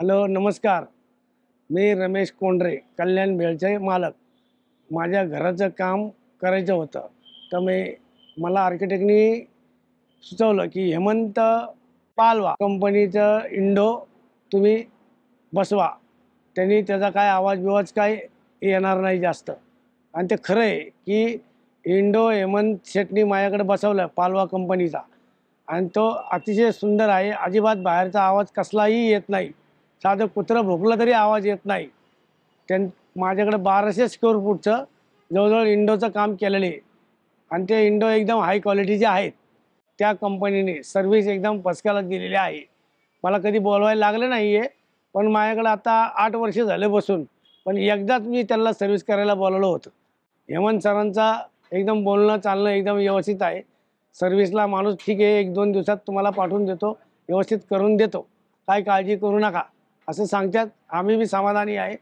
Hello नमस्कार. मी रमेश कोंडरे, कल्याण बेळचे मालक. माझ्या घराचं काम करायचं होतं, तर मला आर्किटेक्टनी सुचवलं की हेमंत पालवा कंपनीचं इंडो तुम्ही बसवा. त्यांनी त्याचा काय आवाज बिवाज काय येणार नाही जास्त. आणि ते खरं आहे की इंडो हेमंत शेटनी माझ्याकडे बसवलं पालवा कंपनीचा, आणि तो अतिशय सुंदर आहे. अजिबात बाहेरचा आवाज कसलाही येत नाही. साधं कुत्रं भोकलं तरी आवाज येत नाही. त्यां माझ्याकडे 1200 स्क्वेअर फूटचं जवळजवळ इंडोचं काम केलेलं आहे, आणि ते इंडो एकदम हाय क्वालिटीचे आहेत. त्या कंपनीने सर्व्हिस एकदम फर्स्ट क्लास दिलेली आहे. मला कधी बोलवायला लागलं नाही आहे, पण माझ्याकडे आता 8 वर्ष झाले बसून. पण एकदाच मी त्यांना सर्व्हिस करायला बोलावलं होतं. हेमंत सरांचा एकदम बोलणं चालणं एकदम व्यवस्थित आहे. सर्व्हिसला माणूस ठीक आहे, 1-2 दिवसात तुम्हाला पाठवून देतो, व्यवस्थित करून देतो, काय काळजी करू नका असं सांगतात. आम्ही बी समाधानी आहे.